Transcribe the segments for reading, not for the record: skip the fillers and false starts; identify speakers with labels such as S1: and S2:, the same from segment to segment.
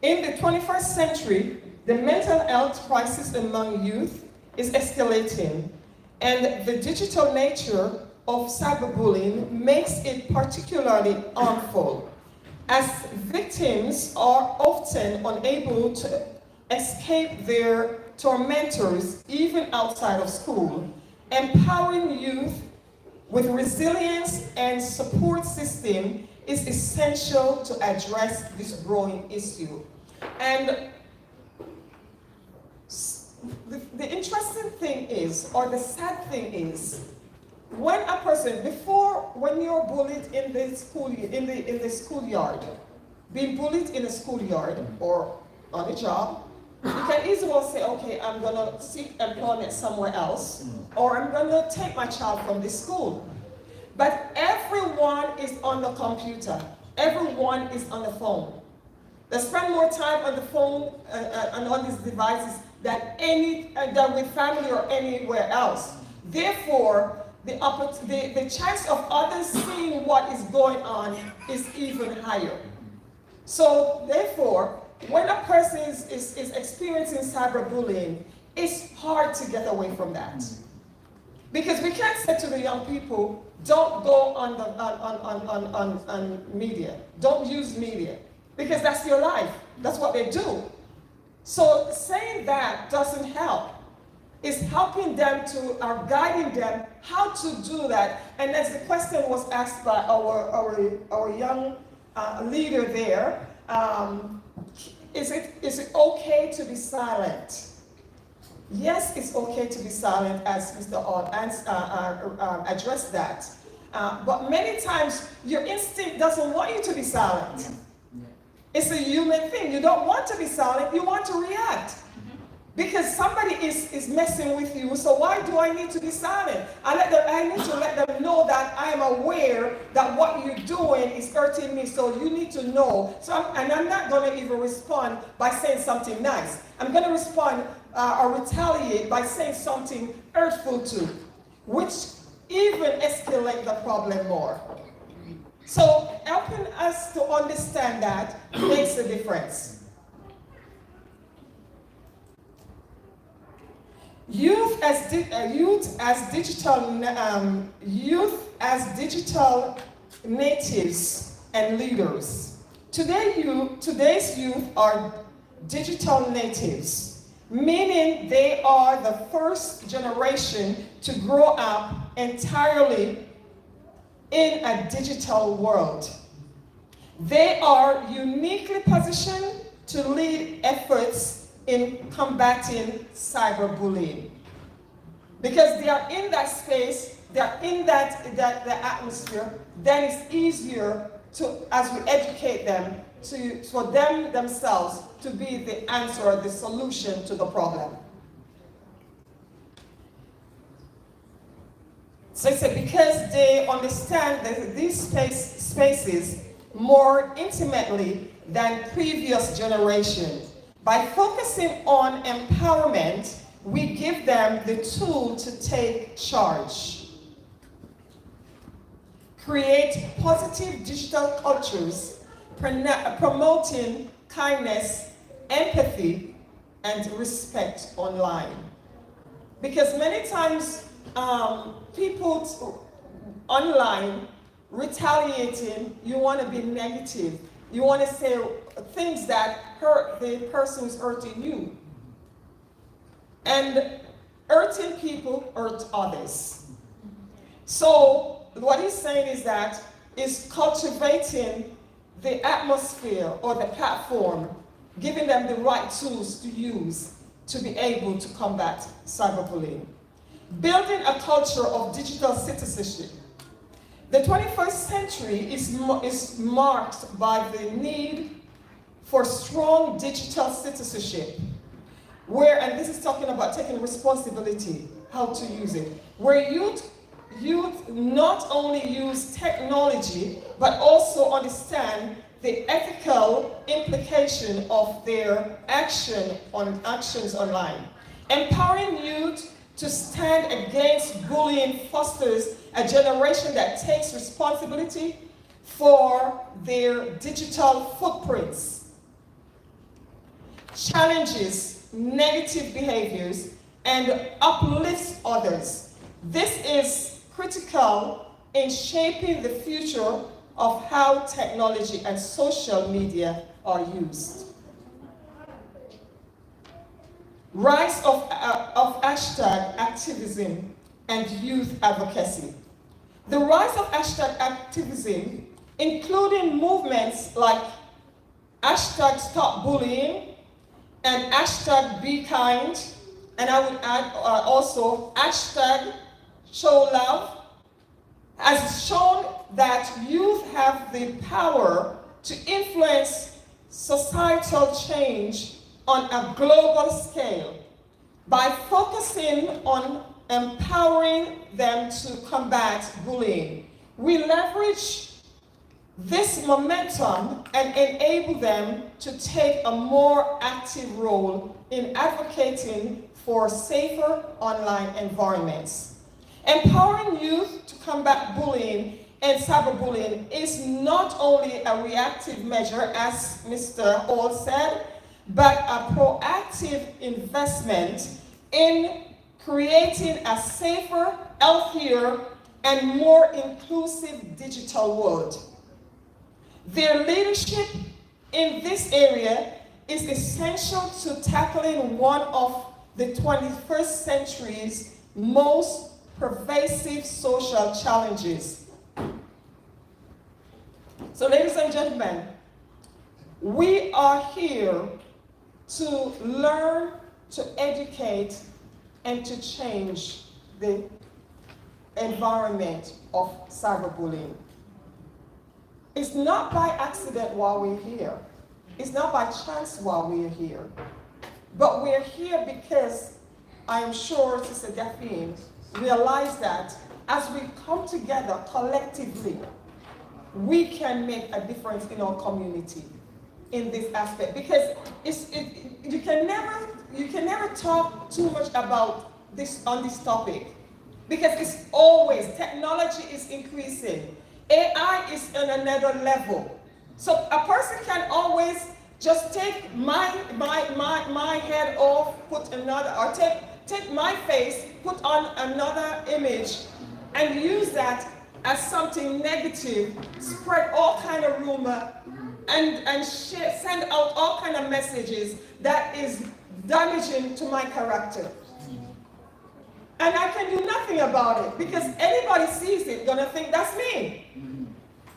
S1: In the 21st century, the mental health crisis among youth is escalating, and the digital nature of cyberbullying makes it particularly harmful, as victims are often unable to escape their tormentors even outside of school. Empowering youth with resilience and support system is essential to address this growing issue. And the interesting thing is, or the sad thing is, when a person, when you're bullied in the schoolyard, being bullied in a schoolyard or on a job, you can easily say, okay, I'm gonna seek employment somewhere else, or I'm gonna take my child from this school. But everyone is on the computer. Everyone is on the phone. They spend more time on the phone and on these devices than with family or anywhere else. Therefore, the chance of others seeing what is going on is even higher. So therefore, when a person is experiencing cyberbullying, it's hard to get away from that. Because we can't say to the young people, don't go on media. Don't use media. Because that's your life. That's what they do. So saying that doesn't help. It's helping them or guiding them how to do that. And as the question was asked by our young leader there, is it okay to be silent? Yes, it's okay to be silent, as Mr. Ott addressed that. But many times, your instinct doesn't want you to be silent. It's a human thing. You don't want to be silent, you want to react. Because somebody is messing with you, so why do I need to be silent? I need to let them know that I am aware that what you're doing is hurting me, so you need to know. I'm not going to even respond by saying something nice. I'm going to respond or retaliate by saying something hurtful too, which even escalate the problem more. So helping us to understand that makes a difference. Youth as digital natives and leaders. Today's youth are digital natives, meaning they are the first generation to grow up entirely in a digital world. They are uniquely positioned to lead efforts in combating cyberbullying. Because they are in that space, they are in that atmosphere, then it's easier to, as we educate them, for them themselves to be the answer, the solution to the problem. So it's because they understand these spaces more intimately than previous generations. By focusing on empowerment, we give them the tool to take charge. Create positive digital cultures, promoting kindness, empathy, and respect online. Because many times, people online retaliating, you want to be negative. You want to say things that hurt the person who's hurting you. And hurting people hurt others. So what he's saying is cultivating the atmosphere or the platform, giving them the right tools to use to be able to combat cyberbullying. Building a culture of digital citizenship. The 21st century is marked by the need for strong digital citizenship, and this is talking about taking responsibility, how to use it, where youth not only use technology, but also understand the ethical implication of their actions online. Empowering youth to stand against bullying fosters a generation that takes responsibility for their digital footprints. challenges negative behaviors, and uplifts others. This is critical in shaping the future of how technology and social media are used. Rise of hashtag activism and youth advocacy. The rise of hashtag activism, including movements like hashtag stop bullying and hashtag be kind, and I would add also hashtag show love, has shown that youth have the power to influence societal change on a global scale by focusing on empowering them to combat bullying. We leverage this momentum and enable them to take a more active role in advocating for safer online environments. Empowering youth to combat bullying and cyberbullying is not only a reactive measure, as Mr. Hall said, but a proactive investment in creating a safer, healthier, and more inclusive digital world. Their leadership in this area is essential to tackling one of the 21st century's most pervasive social challenges. So, ladies and gentlemen, we are here to learn, to educate, and to change the environment of cyberbullying. It's not by accident why we're here. It's not by chance why we're here. But we're here because I am sure Sister Daphne realized that as we come together collectively, we can make a difference in our community in this aspect. Because you can never talk too much about this on this topic, because it's always, technology is increasing. AI is on another level. So a person can always just take my head off, put another, or take my face, put on another image, and use that as something negative, spread all kind of rumor, and send out all kind of messages that is damaging to my character. And I can do nothing about it, because anybody sees it gonna think that's me.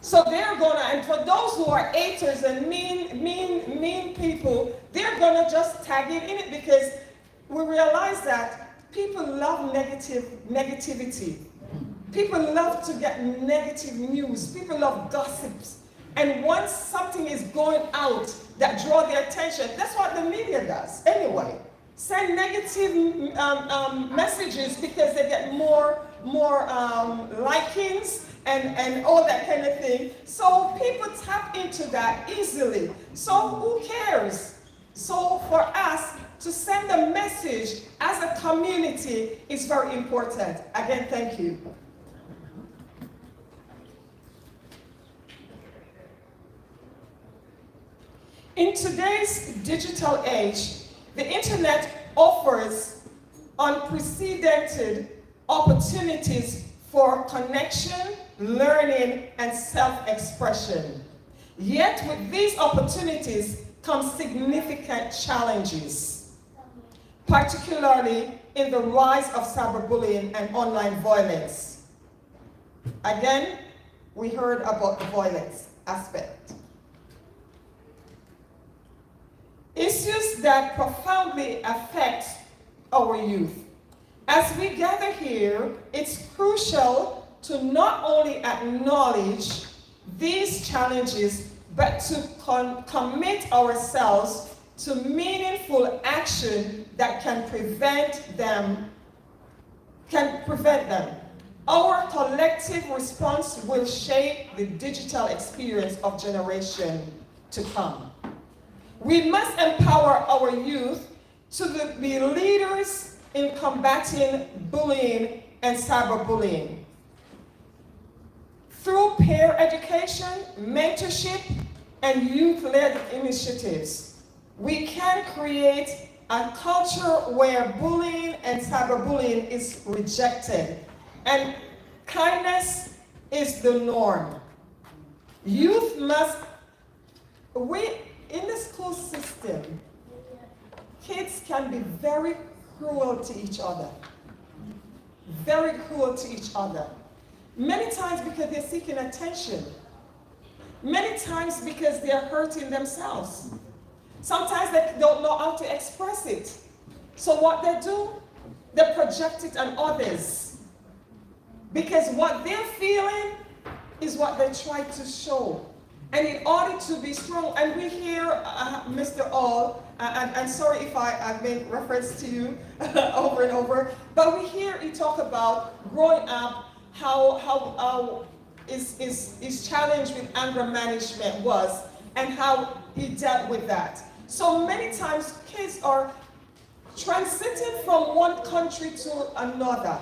S1: So they're gonna, and for those who are haters and mean people, they're gonna just tag it in it, because we realize that people love negativity. People love to get negative news. People love gossips. And once something is going out that draws their attention, that's what the media does anyway. Send negative messages because they get more likings and all that kind of thing. So people tap into that easily. So who cares? So for us to send a message as a community is very important. Again, thank you. In today's digital age, the internet offers unprecedented opportunities for connection, learning, and self-expression. Yet with these opportunities come significant challenges, particularly in the rise of cyberbullying and online violence. Again, we heard about the violence aspect. Issues that profoundly affect our youth. As we gather here, it's crucial to not only acknowledge these challenges, but to commit ourselves to meaningful action that can prevent them. Our collective response will shape the digital experience of generation to come. We must empower our youth to be leaders in combating bullying and cyberbullying. Through peer education, mentorship, and youth-led initiatives, we can create a culture where bullying and cyberbullying is rejected, and kindness is the norm. Youth must, in the school system, kids can be very cruel to each other. Very cruel to each other. Many times because they're seeking attention. Many times because they're hurting themselves. Sometimes they don't know how to express it. So what they do, they project it on others. Because what they're feeling is what they try to show. And in order to be strong, and we hear Mr. All, and sorry if I made reference to you over and over, but we hear you talk about growing up, how his challenge with anger management was, and how he dealt with that. So many times kids are transiting from one country to another,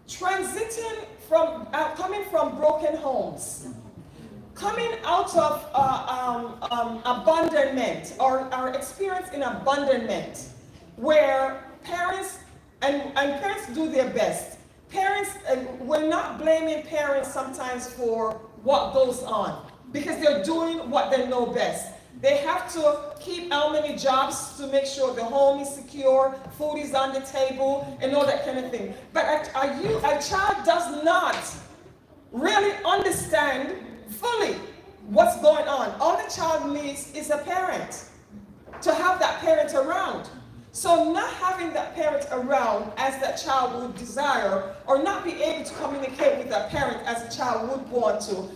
S1: transiting from, coming from broken homes, coming out of abandonment, or experience in abandonment, where parents, and parents do their best. Parents, we're not blaming parents sometimes for what goes on, because they're doing what they know best. They have to keep how many jobs to make sure the home is secure, food is on the table, and all that kind of thing. But a child does not really understand fully what's going on. All the child needs is a parent, to have that parent around. So not having that parent around as that child would desire, or not be able to communicate with that parent as a child would want to,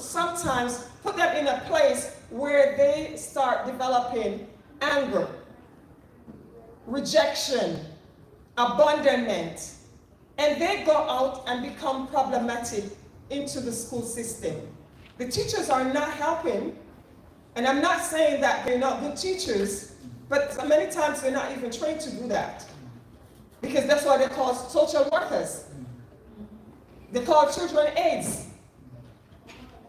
S1: sometimes put them in a place where they start developing anger, rejection, abandonment, and they go out and become problematic into the school system. The teachers are not helping, and I'm not saying that they're not good teachers, but many times they're not even trained to do that, because that's why they call social workers. They call children aides.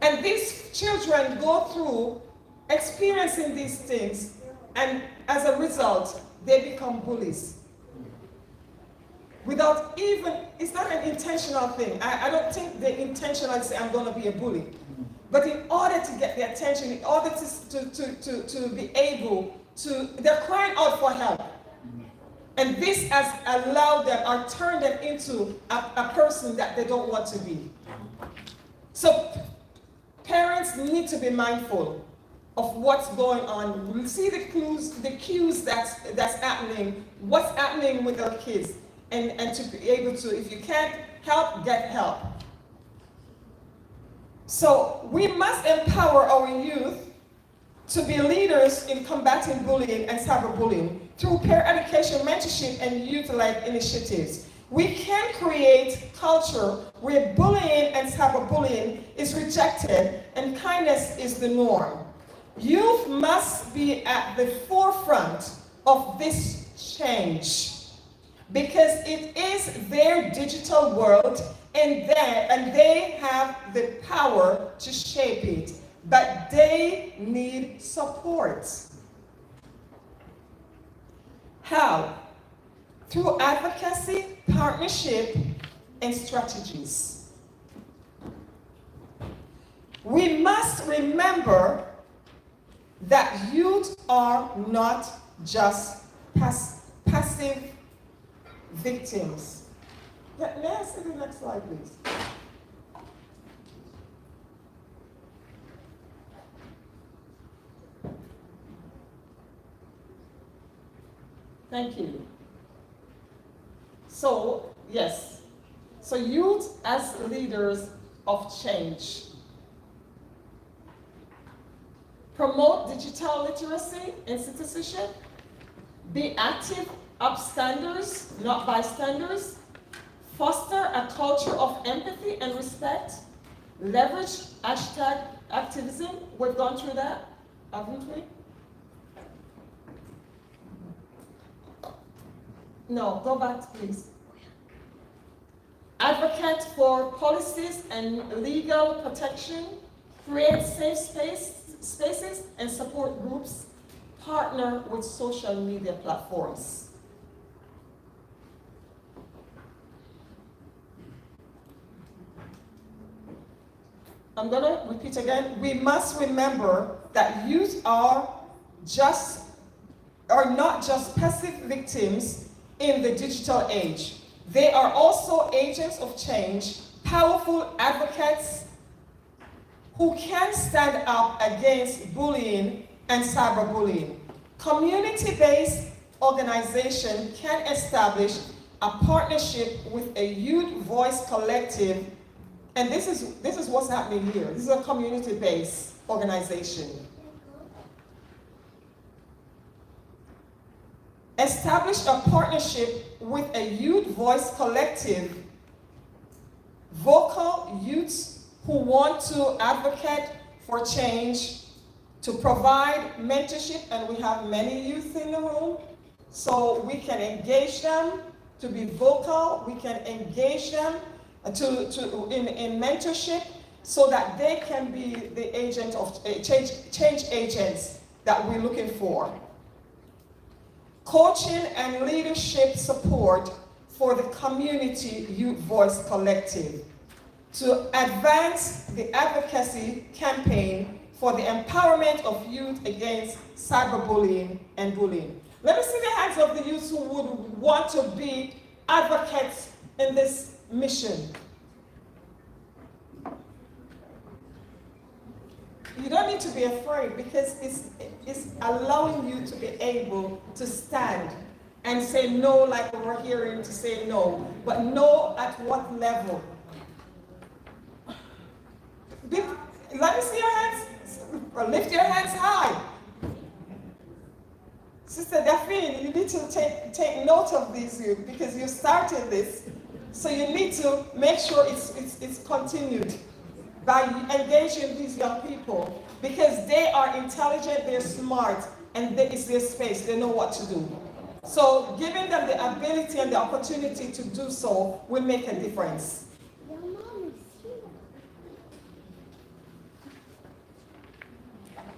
S1: And these children go through experiencing these things, and as a result, they become bullies. Without even, it's not an intentional thing. I don't think they intentionally say, I'm going to be a bully. But in order to get their attention, in order to be able to, they're crying out for help. And this has allowed them, or turned them into a person that they don't want to be. So parents need to be mindful of what's going on. We see the cues that's happening, what's happening with our kids, and to be able to, if you can't help, get help. So we must empower our youth to be leaders in combating bullying and cyberbullying through peer education, mentorship, and youth-led initiatives. We can create culture where bullying and cyberbullying is rejected and kindness is the norm. Youth must be at the forefront of this change, because it is their digital world, and they have the power to shape it, but they need support. How? Through advocacy, partnership, and strategies. We must remember that youth are not just passive victims. May I see the next slide, please? Thank you. So, yes. So youth as leaders of change. Promote digital literacy and citizenship. Be active upstanders, not bystanders. Foster a culture of empathy and respect. Leverage hashtag activism. We've gone through that, haven't we? No, go back, please. Advocate for policies and legal protection. Create safe spaces and support groups. partner with social media platforms. I'm going to repeat again. We must remember that youth are not just passive victims in the digital age. They are also agents of change, powerful advocates who can stand up against bullying and cyberbullying. Community-based organization can establish a partnership with a youth voice collective, and this is what's happening here. This is a community-based organization. Establish a partnership with a youth voice collective, vocal youths who want to advocate for change, to provide mentorship, and we have many youth in the room, so we can engage them to be vocal, we can engage them in mentorship, so that they can be the agent of change agents that we're looking for. Coaching and leadership support for the Community Youth Voice Collective to advance the advocacy campaign for the empowerment of youth against cyberbullying and bullying. Let me see the hands of the youth who would want to be advocates in this mission. You don't need to be afraid, because it's allowing you to be able to stand and say no, like we're hearing to say no, but no at what level? Let me see your hands, or lift your hands high. Sister Daphne, you need to take note of these youth, because you started this, so you need to make sure it's continued by engaging these young people, because they are intelligent, they're smart, and it's their space, they know what to do. So giving them the ability and the opportunity to do so will make a difference.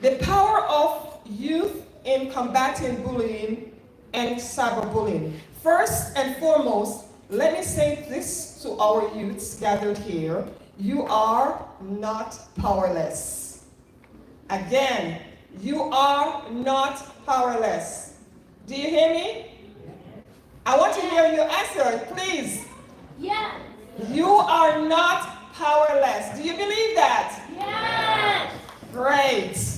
S1: The power of youth in combating bullying and cyberbullying. First and foremost, let me say this to our youths gathered here. You are not powerless. Again, you are not powerless. Do you hear me? I want to hear you answer, please.
S2: Yes.
S1: You are not powerless. Do you believe that?
S2: Yes.
S1: Great.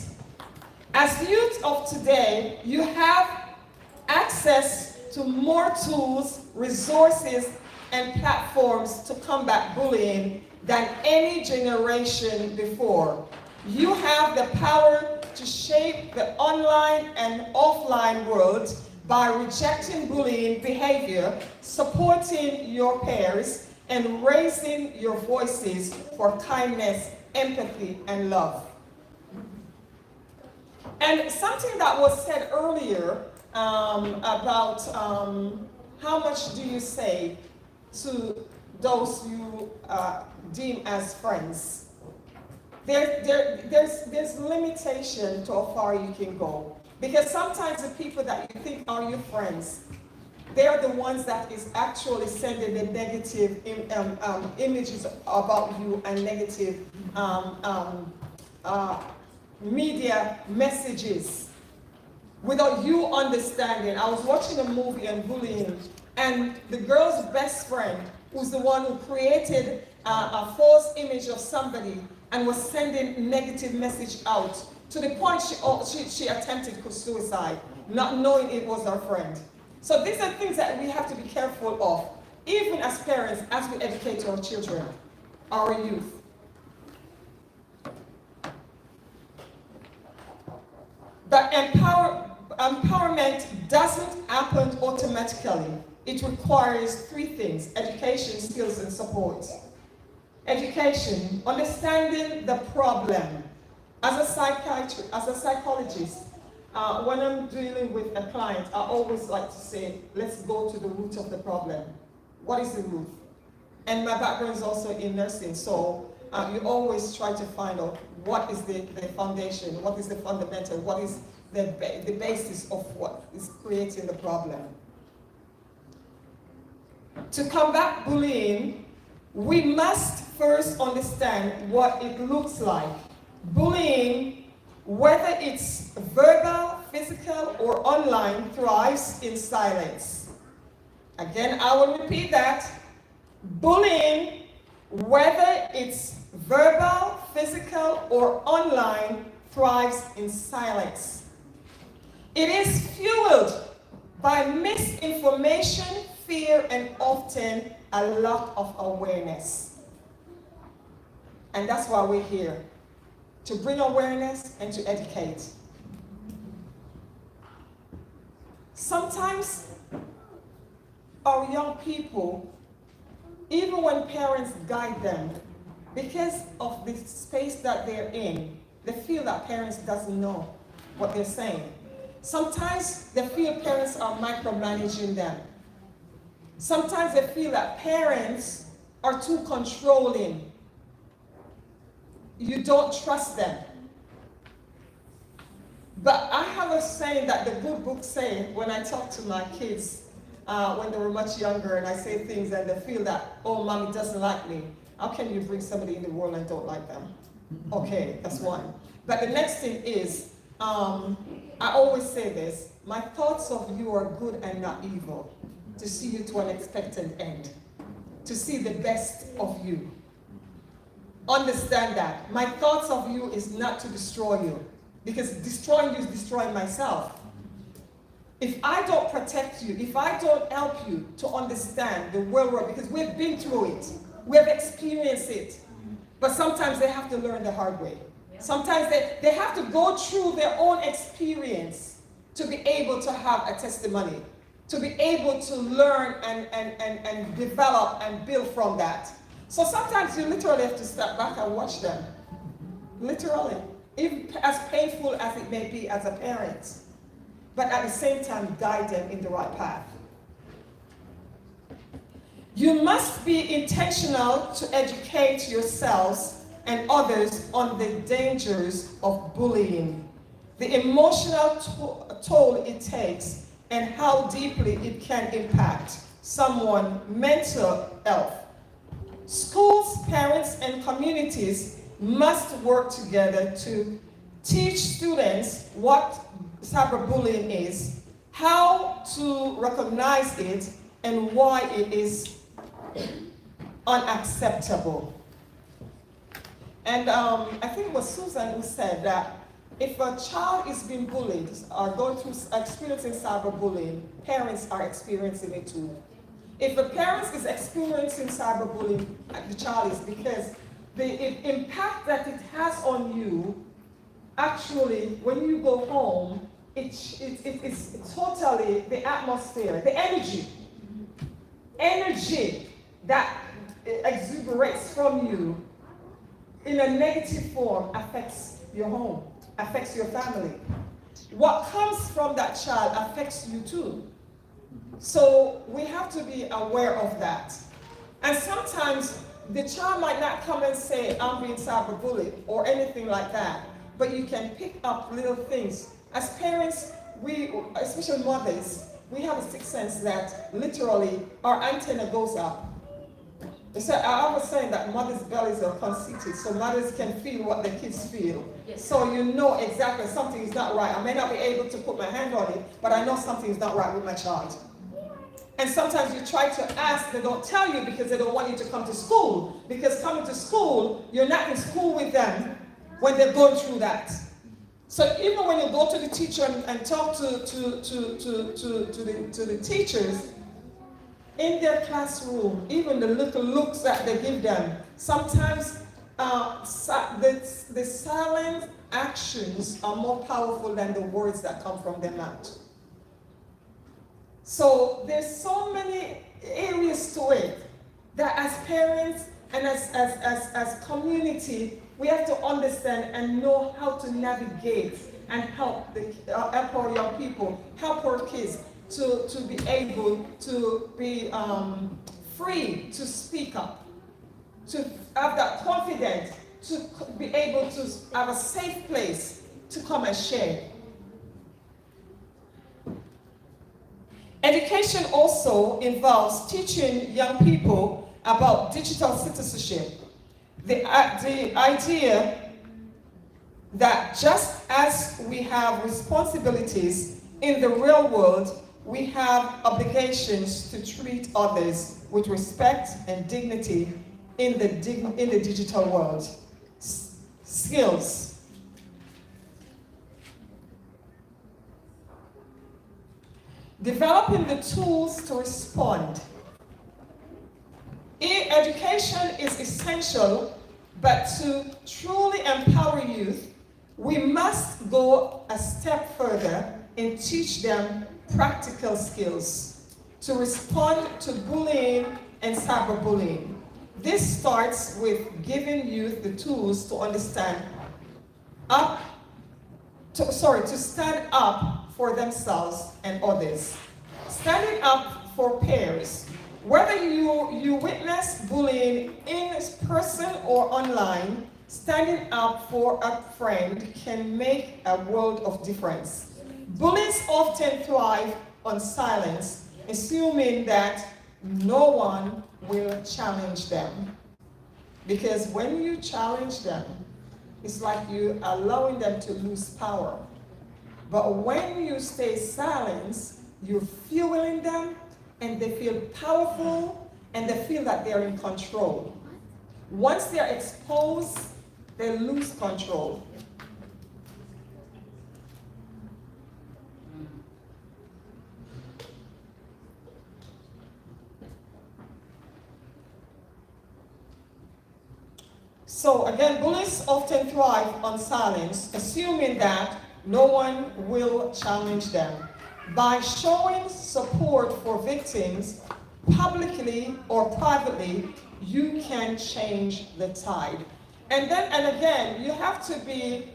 S1: As youth of today, you have access to more tools, resources, and platforms to combat bullying than any generation before. You have the power to shape the online and offline world by rejecting bullying behavior, supporting your peers, and raising your voices for kindness, empathy, and love. And something that was said earlier about how much do you say to those you deem as friends. There's limitation to how far you can go. Because sometimes the people that you think are your friends, they're the ones that is actually sending the negative images about you and negative media messages without you understanding. I was watching a movie on bullying, and the girl's best friend was the one who created a false image of somebody and was sending negative message out to the point she attempted suicide, not knowing it was her friend. So these are things that we have to be careful of, even as parents, as we educate our children, our youth. But empowerment doesn't happen automatically. It requires three things: education, skills, and support. Education, understanding the problem. As a psychiatrist, as a psychologist, when I'm dealing with a client, I always like to say, let's go to the root of the problem. What is the root? And my background is also in nursing, so you always try to find out what is the foundation, what is the fundamental, what is the basis of what is creating the problem. To combat bullying, we must first understand what it looks like. Bullying, whether it's verbal, physical, or online, thrives in silence. Again, I will repeat that. Bullying, whether it's verbal, physical, or online, thrives in silence. It is fueled by misinformation, fear, and often a lack of awareness. And that's why we're here, to bring awareness and to educate. Sometimes our young people, even when parents guide them, because of the space that they're in, they feel that parents doesn't know what they're saying. Sometimes they feel parents are micromanaging them. Sometimes they feel that parents are too controlling. You don't trust them. But I have a saying that the good book say when I talk to my kids when they were much younger, and I say things and they feel that, oh, mommy doesn't like me. How can you bring somebody in the world and don't like them? Okay, that's one. But the next thing is, I always say this, my thoughts of you are good and not evil, to see you to an expected end, to see the best of you. Understand that. My thoughts of you is not to destroy you, because destroying you is destroying myself. If I don't protect you, if I don't help you to understand the world, because we've been through it, we have experienced it, but sometimes they have to learn the hard way. Sometimes they have to go through their own experience to be able to have a testimony, to be able to learn and develop and build from that. So sometimes you literally have to step back and watch them. Literally. Even as painful as it may be as a parent. But at the same time, guide them in the right path. You must be intentional to educate yourselves and others on the dangers of bullying, the emotional toll it takes, and how deeply it can impact someone's mental health. Schools, parents, and communities must work together to teach students what cyberbullying is, how to recognize it, and why it is unacceptable. And I think it was Susan who said that if a child is being bullied or going through experiencing cyberbullying, parents are experiencing it too. If a parent is experiencing cyberbullying, the child is, because the impact that it has on you, actually, when you go home, it's totally the atmosphere, the energy that exuberates from you in a negative form affects your home, affects your family. What comes from that child affects you too. So we have to be aware of that. And sometimes the child might not come and say, I'm being cyberbullied or anything like that, but you can pick up little things. As parents, we, especially mothers, we have a sixth sense that literally our antenna goes up. So I was saying that mothers' bellies are conceited, so mothers can feel what the kids feel. Yes. So you know exactly something is not right. I may not be able to put my hand on it, but I know something is not right with my child. And sometimes you try to ask, they don't tell you because they don't want you to come to school. Because coming to school, you're not in school with them when they're going through that. So even when you go to the teacher and talk to the teachers, in their classroom, even the little looks that they give them, sometimes the silent actions are more powerful than the words that come from their mouth. So there's so many areas to it that as parents and as community, we have to understand and know how to navigate and help our young people, help our kids to be able to be free to speak up, to have that confidence, to be able to have a safe place to come and share. Education also involves teaching young people about digital citizenship. The idea that just as we have responsibilities in the real world, we have obligations to treat others with respect and dignity in the digital world. Skills. Developing the tools to respond. Education is essential, but to truly empower youth, we must go a step further and teach them practical skills to respond to bullying and cyberbullying. This starts with giving youth the tools to to stand up for themselves and others. Standing up for peers. Whether you witness bullying in person or online, standing up for a friend can make a world of difference. Bullies often thrive on silence, assuming that no one will challenge them. Because when you challenge them, it's like you allowing them to lose power. But when you stay silent, you're fueling them, and they feel powerful, and they feel that they're in control. Once they're exposed, they lose control. So again, bullies often thrive on silence, assuming that no one will challenge them. By showing support for victims publicly or privately, you can change the tide. And again, you have to be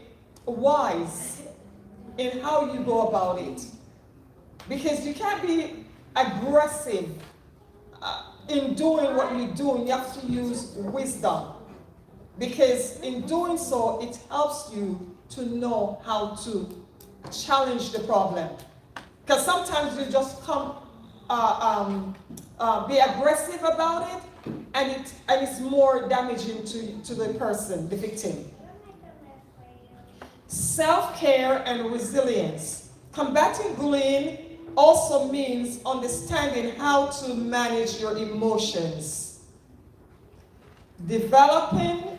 S1: wise in how you go about it. Because you can't be aggressive in doing what you're doing. You have to use wisdom. Because in doing so, it helps you to know how to challenge the problem. Because sometimes you just be aggressive about it, and it's more damaging to the person, the victim. Self-care and resilience. Combating bullying also means understanding how to manage your emotions. Developing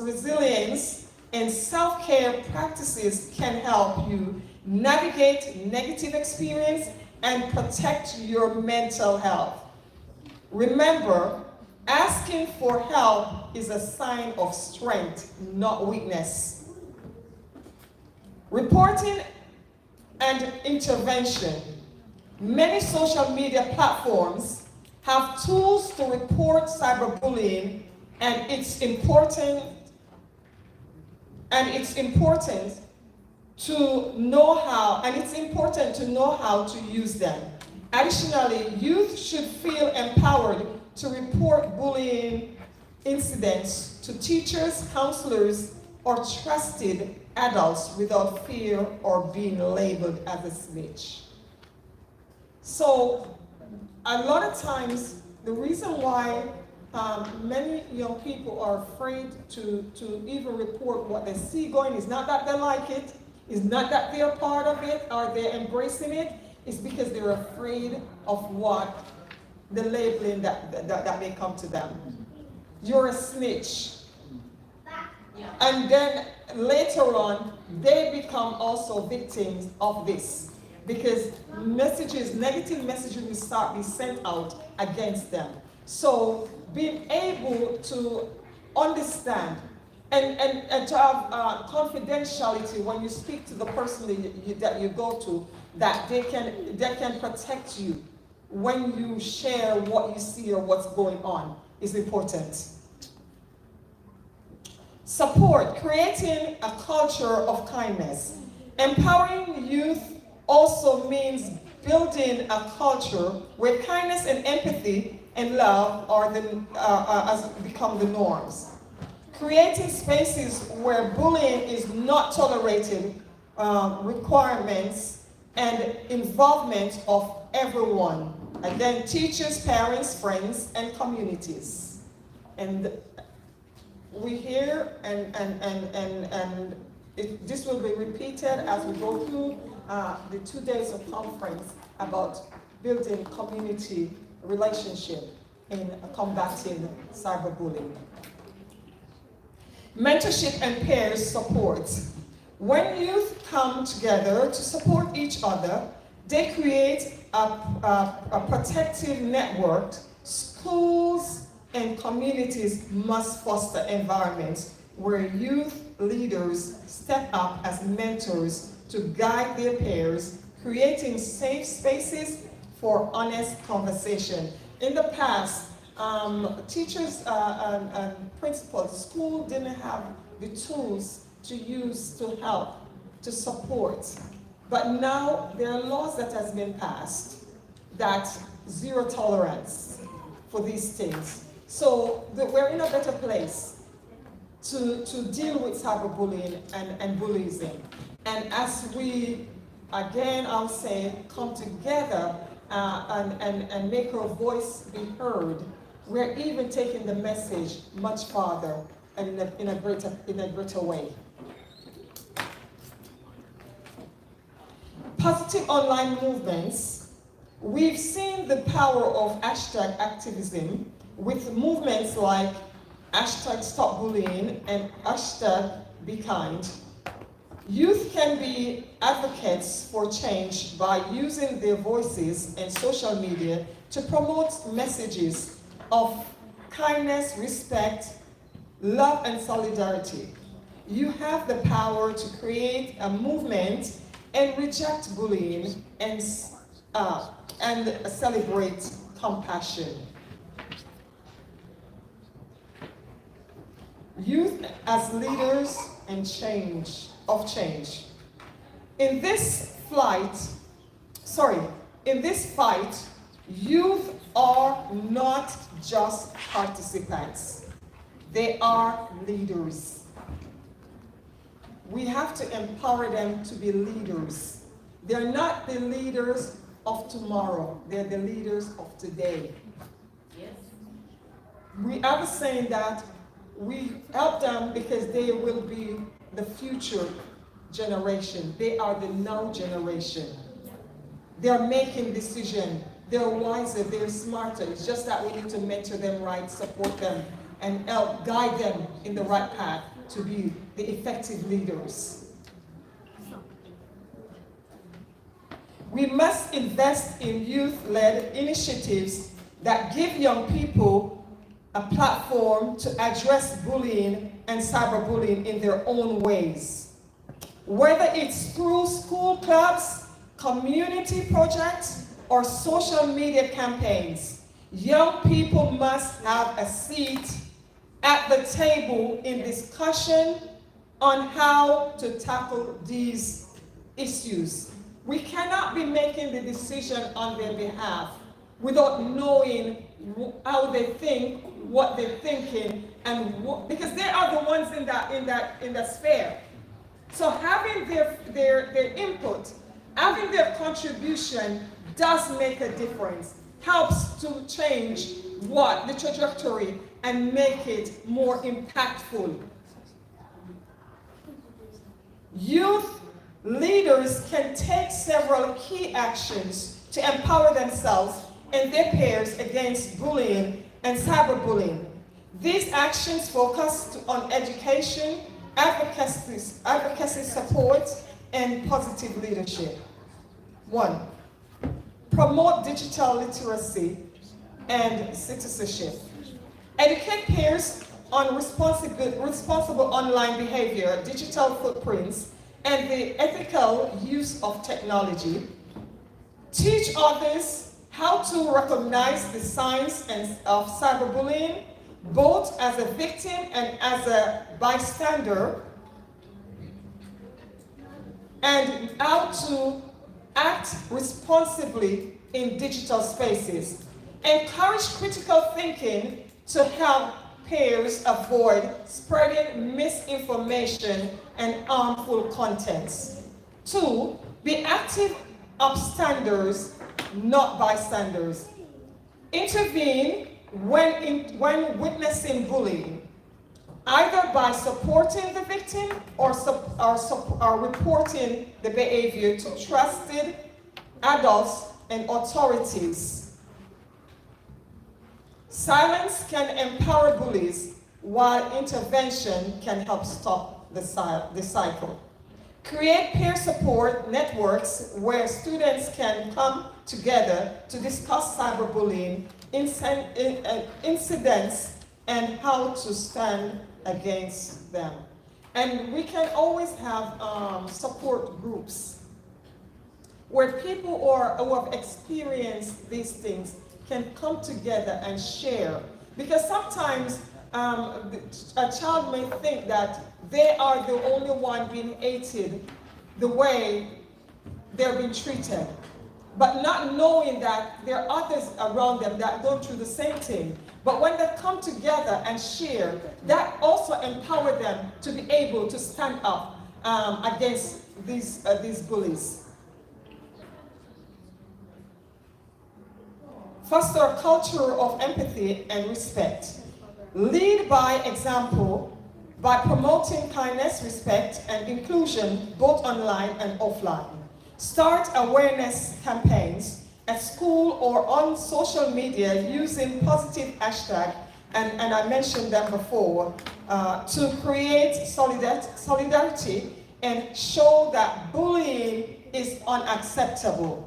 S1: resilience and self-care practices can help you navigate negative experience and protect your mental health. Remember, asking for help is a sign of strength, not weakness. Reporting and intervention. Many social media platforms have tools to report cyberbullying, and it's important to know how to use them. Additionally, youth should feel empowered to report bullying incidents to teachers, counselors, or trusted adults without fear or being labeled as a snitch. So, a lot of times, the reason why many young people are afraid to even report what they see going is not that they like it, it's not that they're part of it or they're embracing it, it's because they're afraid of what the labeling that may come to them. You're a snitch. And then later on, they become also victims of this, because negative messages will start being sent out against them. So being able to understand and to have confidentiality when you speak to the person that you go to, that they can protect you when you share what you see or what's going on is important. Support, creating a culture of kindness. Empowering youth also means building a culture where kindness and empathy and love has become the norms. Creating spaces where bullying is not tolerated, requirements and involvement of everyone. Again, teachers, parents, friends, and communities. And we hear, this will be repeated as we go through the 2 days of conference about building community relationship in combating cyberbullying. Mentorship and peers support. When youth come together to support each other, they create a protective network. Schools and communities must foster environments where youth leaders step up as mentors to guide their peers, creating safe spaces for honest conversation. In the past, teachers and principals, school didn't have the tools to use to help, to support. But now there are laws that has been passed that zero tolerance for these things. So we're in a better place to deal with cyberbullying and bullying. And as we, again, I'll say, come together and make our voice be heard, we're even taking the message much farther and in a greater way. Positive online movements. We've seen the power of hashtag activism with movements like hashtag stop bullying and hashtag be kind. Youth can be advocates for change by using their voices and social media to promote messages of kindness, respect, love, and solidarity. You have the power to create a movement and reject bullying and celebrate compassion. Youth as leaders and change. In this fight, youth are not just participants. They are leaders. We have to empower them to be leaders. They're not the leaders of tomorrow. They're the leaders of today.
S2: Yes.
S1: We are saying that we help them because they will be the future generation. They are the now generation. They're making decisions. They're wiser, they're smarter. It's just that we need to mentor them right, support them, and help guide them in the right path to be the effective leaders. We must invest in youth-led initiatives that give young people a platform to address bullying and cyberbullying in their own ways. Whether it's through school clubs, community projects, or social media campaigns, young people must have a seat at the table in discussion on how to tackle these issues. We cannot be making the decision on their behalf without knowing how they think, what they're thinking, and because they are the ones in that sphere. So having their input, having their contribution does make a difference, helps to change the trajectory and make it more impactful. Youth leaders can take several key actions to empower themselves and their peers against bullying and cyberbullying. These actions focus on education, advocacy support, and positive leadership. 1. Promote digital literacy and citizenship. Educate peers on responsible online behavior, digital footprints, and the ethical use of technology. Teach others how to recognize the signs of cyberbullying, both as a victim and as a bystander, and how to act responsibly in digital spaces. Encourage critical thinking to help peers avoid spreading misinformation and harmful contents. 2, be active upstanders, not bystanders. Intervene when witnessing bullying, either by supporting the victim or reporting the behavior to trusted adults and authorities. Silence can empower bullies, while intervention can help stop the cycle. Create peer support networks where students can come together to discuss cyberbullying incidents and how to stand against them. And we can always have support groups where people who have experienced these things can come together and share. Because sometimes a child may think that they are the only one being hated the way they're being treated, but not knowing that there are others around them that go through the same thing. But when they come together and share, that also empowers them to be able to stand up against these bullies. Foster a culture of empathy and respect. Lead by example by promoting kindness, respect, and inclusion both online and offline. Start awareness campaigns at school or on social media using positive hashtags, and I mentioned them before, to create solidarity and show that bullying is unacceptable.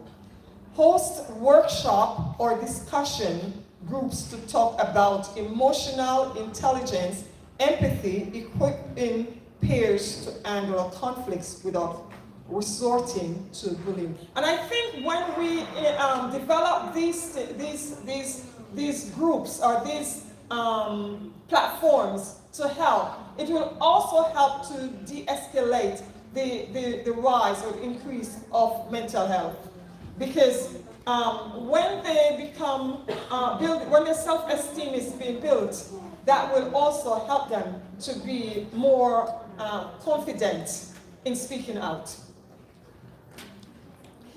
S1: Host workshop or discussion groups to talk about emotional intelligence, empathy, equipping peers to handle conflicts without resorting to bullying. And I think when we develop these groups or these platforms to help, it will also help to de-escalate the rise or increase of mental health. Because when they become when their self-esteem is being built, that will also help them to be more confident in speaking out.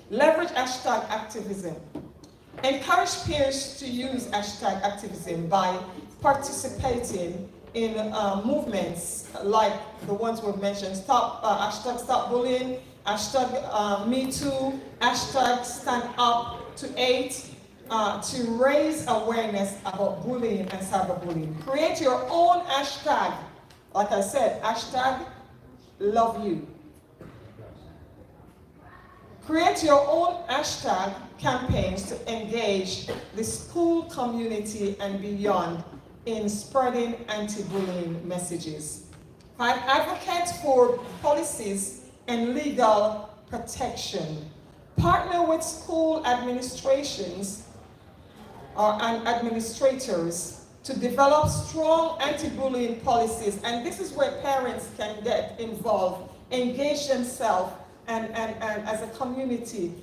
S1: Leverage hashtag activism. Encourage peers to use hashtag activism by participating in movements like the ones we've mentioned, hashtag stop bullying, hashtag Me Too, hashtag Stand Up to 8, to raise awareness about bullying and cyberbullying. Create your own hashtag. Like I said, hashtag love you. Create your own hashtag campaigns to engage the school community and beyond in spreading anti-bullying messages. 5, advocate for policies and legal protection. Partner with school administrations and administrators to develop strong anti-bullying policies. And this is where parents can get involved, engage themselves, and as a community,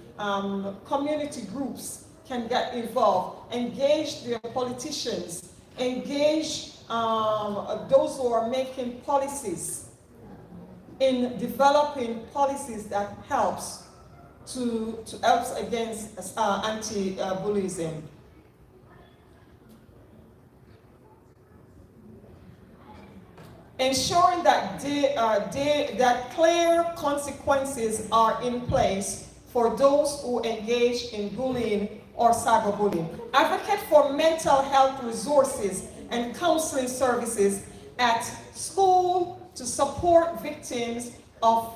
S1: community groups can get involved, engage their politicians, engage those who are making policies in developing policies that helps against anti-bullying. Ensuring that that clear consequences are in place for those who engage in bullying or cyberbullying. Advocate for mental health resources and counseling services at school to support victims of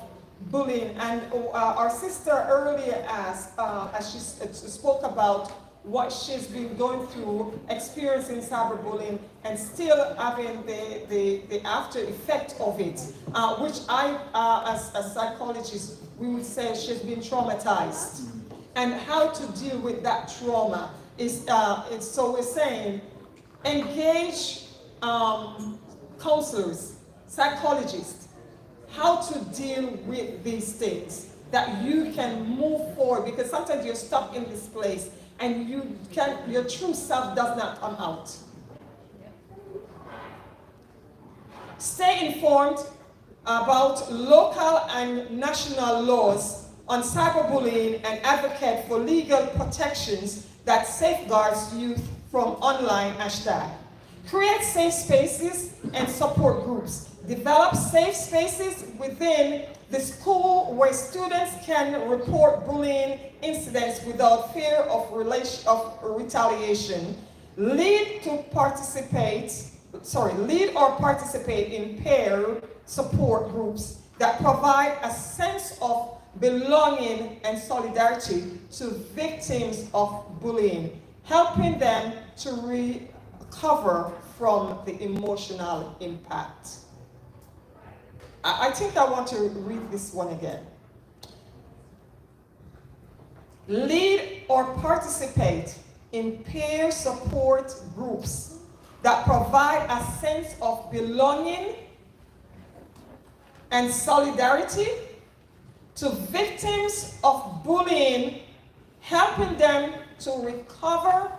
S1: bullying. And our sister earlier asked, as she spoke about what she's been going through, experiencing cyberbullying, and still having the after effect of it, which as a psychologist, we would say she's been traumatized. And how to deal with that trauma is, so we're saying, engage counselors, psychologists, how to deal with these things, that you can move forward, because sometimes you're stuck in this place and your true self does not come out. Stay informed about local and national laws on cyberbullying and advocate for legal protections that safeguards youth from online hashtag. Create safe spaces and support groups. Develop safe spaces within the school where students can report bullying incidents without fear of retaliation. Lead or participate in peer support groups that provide a sense of belonging and solidarity to victims of bullying, helping them to recover from the emotional impact. I think I want to read this one again. Lead or participate in peer support groups that provide a sense of belonging and solidarity to victims of bullying, helping them to recover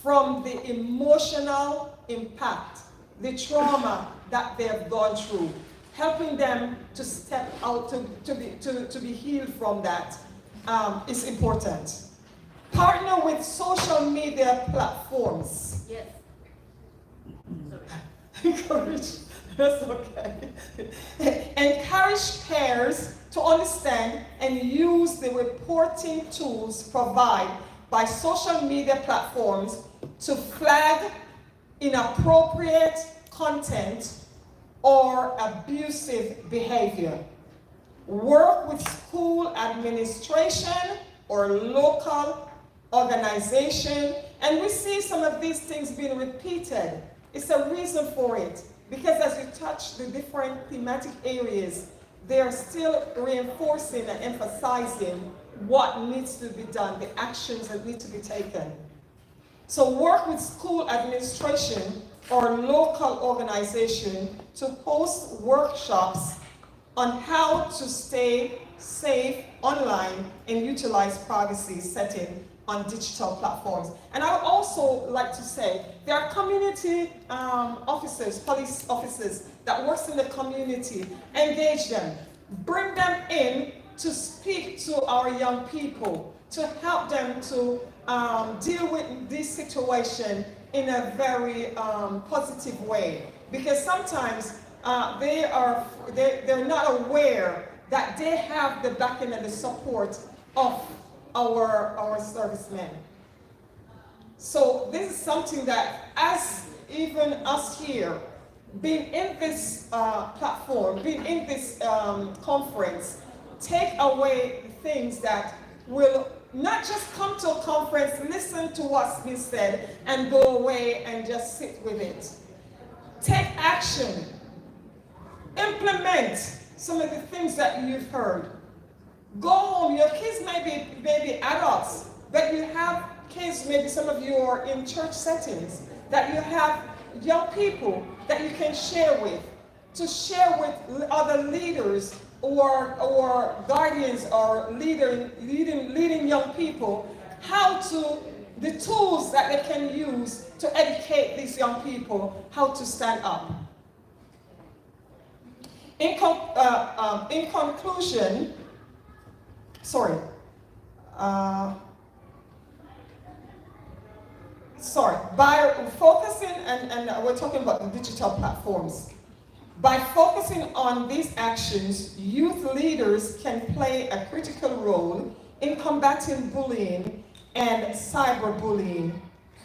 S1: from the emotional impact, the trauma that they have gone through, helping them to step out, to be healed from that is important. Partner with social media platforms.
S2: Yes.
S1: Encourage, that's okay. Encourage peers to understand and use the reporting tools provided by social media platforms to flag inappropriate content or abusive behavior. Work with school administration or local organization, and we see some of these things being repeated. It's a reason for it, because as you touch the different thematic areas, they are still reinforcing and emphasizing what needs to be done, the actions that need to be taken. So work with school administration or local organization to host workshops on how to stay safe online and utilize privacy setting on digital platforms. And I would also like to say, there are community officers, police officers that works in the community. Engage them, bring them in to speak to our young people, to help them to deal with this situation in a very positive way. Because sometimes they're not aware that they have the backing and the support of our servicemen. So this is something that, as even us here, being in this platform, being in this conference, take away things that will not just come to a conference, listen to what's been said, and go away and just sit with it. Take action. Implement some of the things that you've heard. Go home. Your kids may be adults, but you have kids, maybe some of you are in church settings, that you have young people that you can share with, to share with other leaders or guardians or leading young people, the tools that they can use to educate these young people how to stand up. In conclusion, by focusing, and we're talking about the digital platforms, by focusing on these actions, youth leaders can play a critical role in combating bullying and cyberbullying,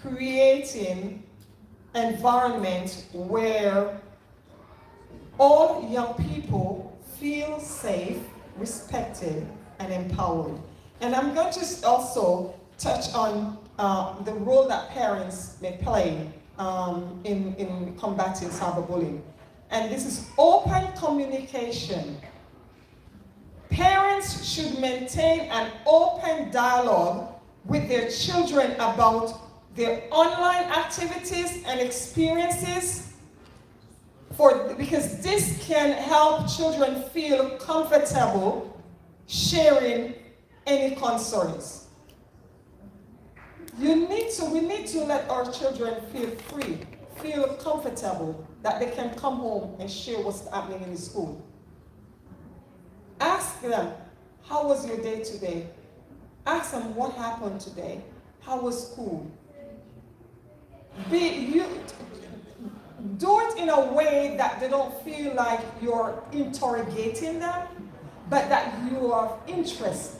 S1: creating an environment where all young people feel safe, respected, and empowered. And I'm going to also touch on the role that parents may play in combating cyberbullying. And this is open communication. Parents should maintain an open dialogue with their children about their online activities and experiences, because this can help children feel comfortable sharing any concerns. We need to let our children feel free, feel comfortable, that they can come home and share what's happening in the school. Ask them, How was your day today? Ask them what happened today. How was school? Do it in a way that they don't feel like you're interrogating them, but that you have interest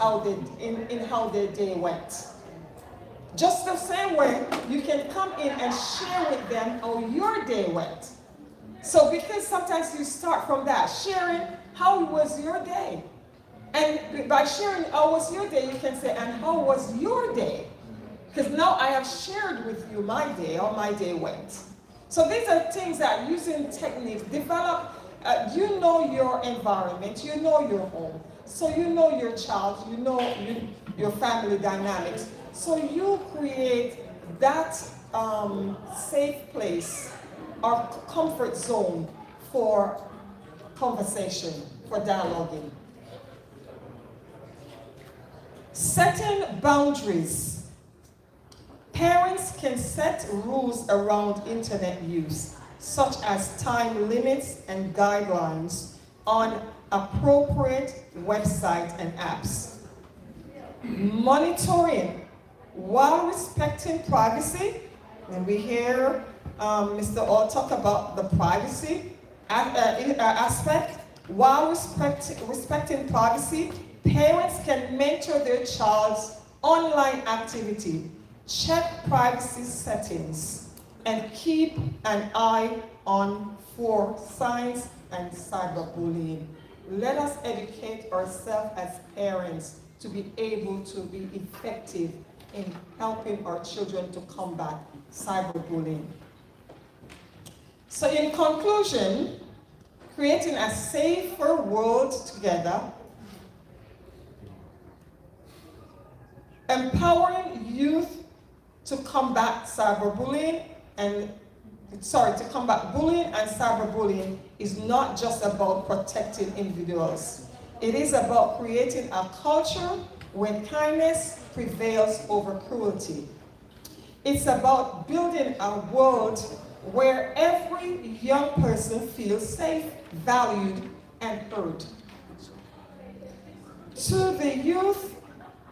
S1: in how their day went. Just the same way, you can come in and share with them how your day went. So because sometimes you start from that, sharing how was your day. And by sharing how was your day, you can say, and how was your day? Because now I have shared with you my day, how my day went. So these are things that using techniques develop, you know your environment, you know your home. So you know your child, you know your family dynamics. So you create that safe place or comfort zone for conversation, for dialoguing. Setting boundaries. Parents can set rules around internet use, such as time limits and guidelines on appropriate websites and apps. Monitoring while respecting privacy, and we hear Mr. All talk about the privacy aspect. While respecting privacy, parents can mentor their child's online activity, check privacy settings, and keep an eye on for signs and cyberbullying. Let us educate ourselves as parents to be able to be effective in helping our children to combat cyberbullying. So in conclusion, creating a safer world together, empowering youth to combat cyberbullying to combat bullying and cyberbullying is not just about protecting individuals. It is about creating a culture where kindness prevails over cruelty. It's about building a world where every young person feels safe, valued, and heard. To the youth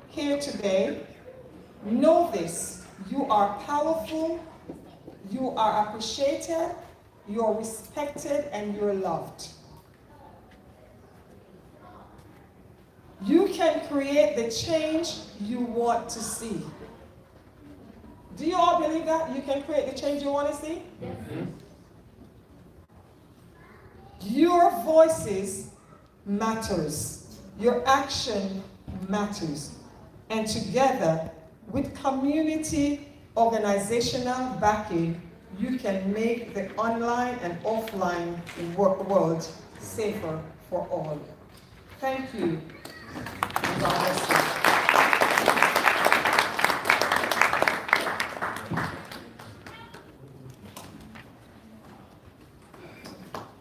S1: here today, know this: you are powerful, you are appreciated, you are respected, and you're loved. You can create the change you want to see. Do you all believe that? You can create the change you want to see?
S2: Yes.
S1: Your voices matters. Your action matters. And together, with community organizational backing, you can make the online and offline world safer for all. Thank you. God bless you.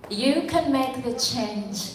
S3: You can make the change